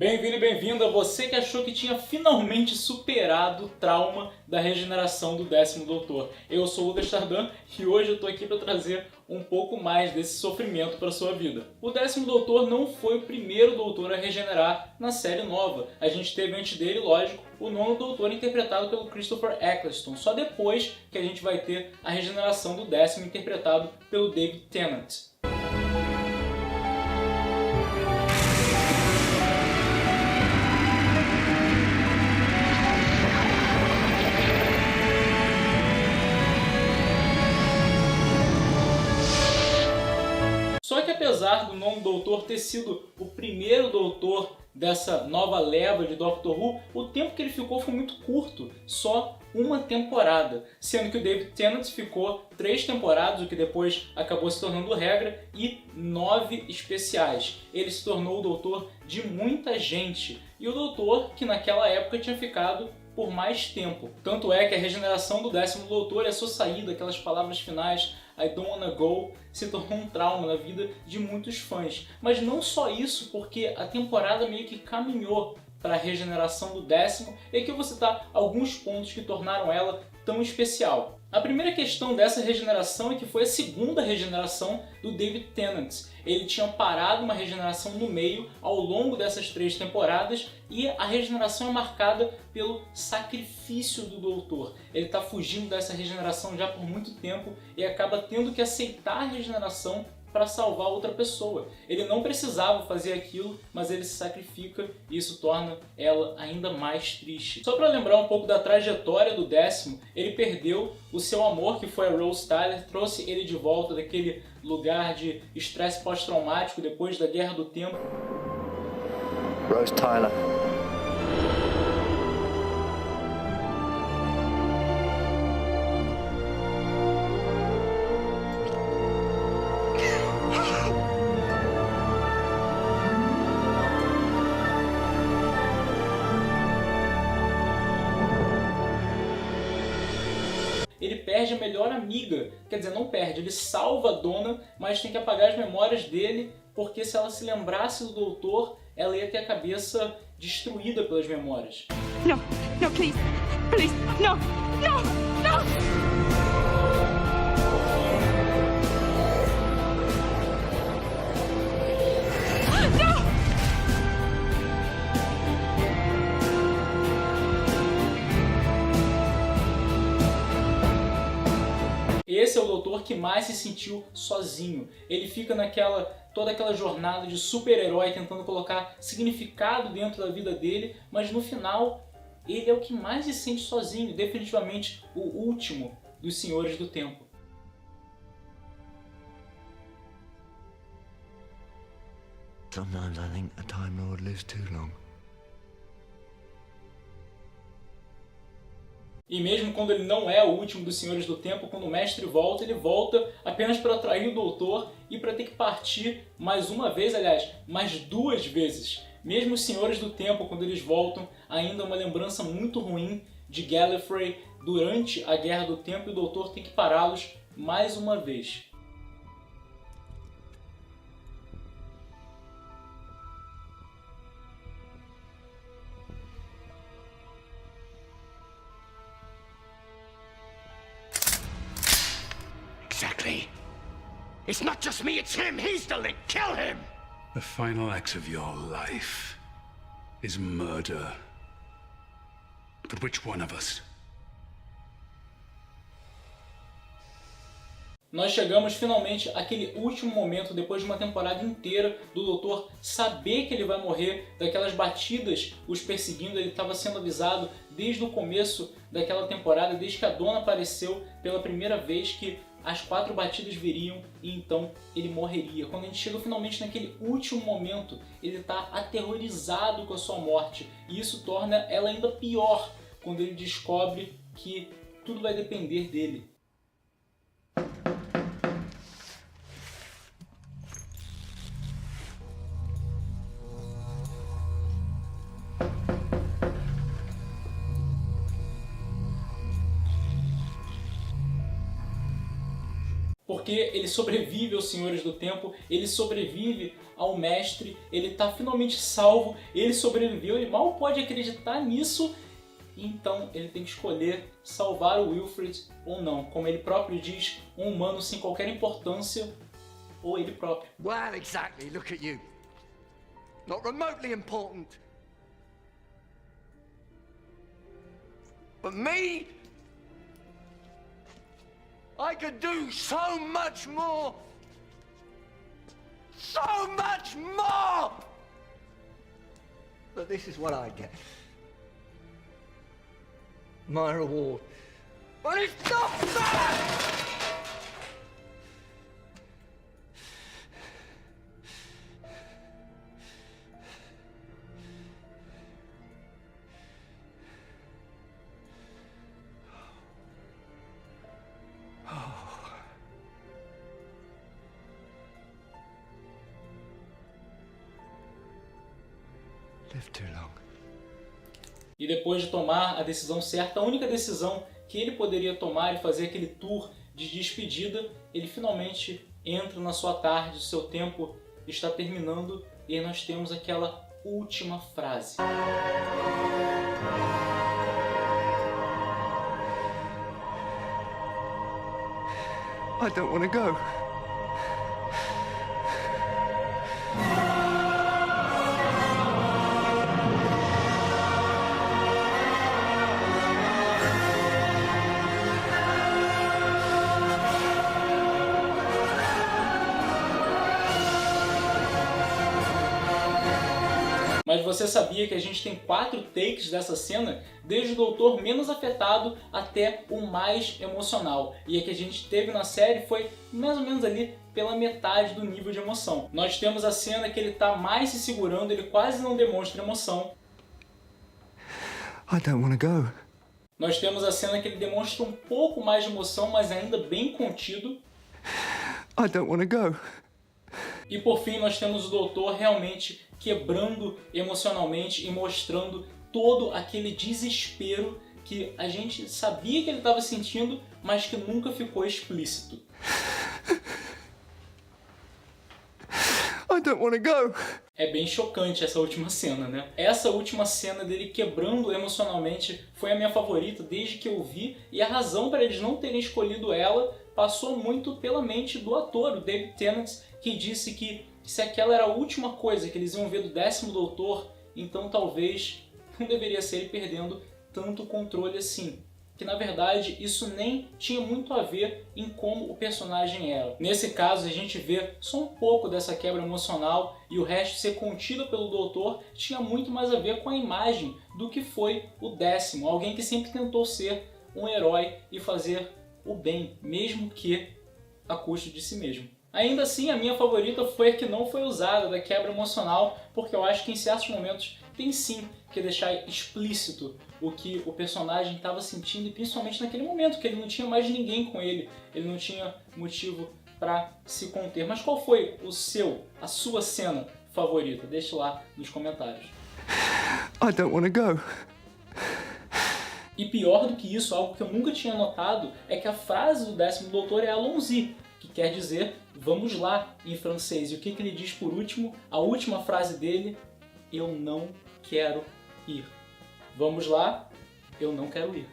Bem-vindo e bem-vinda, você que achou que tinha finalmente superado o trauma da regeneração do 10º Doutor. Eu sou o Lucas Tardan e hoje eu tô aqui para trazer um pouco mais desse sofrimento para sua vida. O 10º Doutor não foi o primeiro Doutor a regenerar na série nova. A gente teve antes dele, lógico, o 9º Doutor interpretado pelo Christopher Eccleston. Só depois que a gente vai ter a regeneração do 10º interpretado pelo David Tennant. Só que apesar do 9º Doutor ter sido o primeiro Doutor dessa nova leva de Doctor Who, o tempo que ele ficou foi muito curto, só uma temporada, sendo que o David Tennant ficou 3 temporadas, o que depois acabou se tornando regra, e 9 especiais. Ele se tornou o Doutor de muita gente, e o Doutor que naquela época tinha ficado por mais tempo. Tanto é que a regeneração do 10º Doutor e a sua saída, aquelas palavras finais, I don't wanna go, se tornou um trauma na vida de muitos fãs. Mas não só isso, porque a temporada meio que caminhou para a regeneração do 10º, e aqui eu vou citar alguns pontos que tornaram ela tão especial. A primeira questão dessa regeneração é que foi a segunda regeneração do David Tennant. Ele tinha parado uma regeneração no meio ao longo dessas 3 temporadas e a regeneração é marcada pelo sacrifício do Doutor. Ele está fugindo dessa regeneração já por muito tempo e acaba tendo que aceitar a regeneração para salvar outra pessoa. Ele não precisava fazer aquilo, mas ele se sacrifica e isso torna ela ainda mais triste. Só para lembrar um pouco da trajetória do 10º, ele perdeu o seu amor, que foi a Rose Tyler, trouxe ele de volta daquele lugar de estresse pós-traumático depois da Guerra do Tempo. Rose Tyler. Ele perde a melhor amiga, quer dizer, não perde, ele salva a Donna, mas tem que apagar as memórias dele, porque se ela se lembrasse do Doutor, ela ia ter a cabeça destruída pelas memórias. No, no, please, please, no, no, no! Esse é o Doutor que mais se sentiu sozinho. Ele fica toda aquela jornada de super-herói tentando colocar significado dentro da vida dele, mas no final ele é o que mais se sente sozinho, definitivamente o último dos Senhores do Tempo. Sometimes I think a Time Lord lives too long. E mesmo quando ele não é o último dos Senhores do Tempo, quando o Mestre volta, ele volta apenas para atrair o Doutor e para ter que partir mais uma vez, aliás, mais 2 vezes. Mesmo os Senhores do Tempo, quando eles voltam, ainda é uma lembrança muito ruim de Gallifrey durante a Guerra do Tempo e o Doutor tem que pará-los mais uma vez. Exactly. It's not just me, it's him! He's the link! Kill him! The final act of your life is murder. But which one of us? Nós chegamos finalmente àquele último momento, depois de uma temporada inteira, do Doutor saber que ele vai morrer, daquelas batidas os perseguindo. Ele estava sendo avisado desde o começo daquela temporada, desde que a Donna apareceu pela primeira vez, que as 4 batidas viriam e então ele morreria. Quando a gente chega finalmente naquele último momento, ele está aterrorizado com a sua morte. E isso torna ela ainda pior quando ele descobre que tudo vai depender dele. porque ele sobrevive aos Senhores do Tempo, ele sobrevive ao Mestre, ele tá finalmente salvo, ele sobreviveu, ele mal pode acreditar nisso, então ele tem que escolher salvar o Wilfred ou não. Como ele próprio diz, um humano sem qualquer importância, ou ele próprio. Well, exactly. Look at you. Not remotely important. But me? I could do so much more. So much more! But this is what I get. My reward. But it's not fair! Lived too long. E depois de tomar a decisão certa, a única decisão que ele poderia tomar e fazer aquele tour de despedida, ele finalmente entra na sua tarde, o seu tempo está terminando e aí nós temos aquela última frase. I don't want to go. Mas você sabia que a gente tem 4 takes dessa cena, desde o doutor menos afetado até o mais emocional. E a que a gente teve na série foi mais ou menos ali pela metade do nível de emoção. Nós temos a cena que ele está mais se segurando, ele quase não demonstra emoção. I don't want to go. Nós temos a cena que ele demonstra um pouco mais de emoção, mas ainda bem contido. I don't want to go. E por fim nós temos o doutor realmente quebrando emocionalmente e mostrando todo aquele desespero que a gente sabia que ele estava sentindo, mas que nunca ficou explícito. I don't want to go. É bem chocante essa última cena, né? Essa última cena dele quebrando emocionalmente foi a minha favorita desde que eu vi, e a razão para eles não terem escolhido ela passou muito pela mente do ator, o David Tennant, que disse que se aquela era a última coisa que eles iam ver do 10º Doutor, então talvez não deveria ser ele perdendo tanto controle assim. Que na verdade isso nem tinha muito a ver em como o personagem era. Nesse caso a gente vê só um pouco dessa quebra emocional e o resto ser contido pelo Doutor tinha muito mais a ver com a imagem do que foi o 10º. Alguém que sempre tentou ser um herói e fazer o bem, mesmo que a custo de si mesmo. Ainda assim, a minha favorita foi a que não foi usada, da quebra emocional, porque eu acho que em certos momentos tem sim que deixar explícito o que o personagem estava sentindo, e principalmente naquele momento, que ele não tinha mais ninguém com ele, ele não tinha motivo para se conter. Mas qual foi a sua cena favorita? Deixe lá nos comentários. I don't want to go. E pior do que isso, algo que eu nunca tinha notado, é que a frase do 10º Doutor é allons-y, que quer dizer vamos lá em francês. E o que ele diz por último? A última frase dele: eu não quero ir. Vamos lá, eu não quero ir.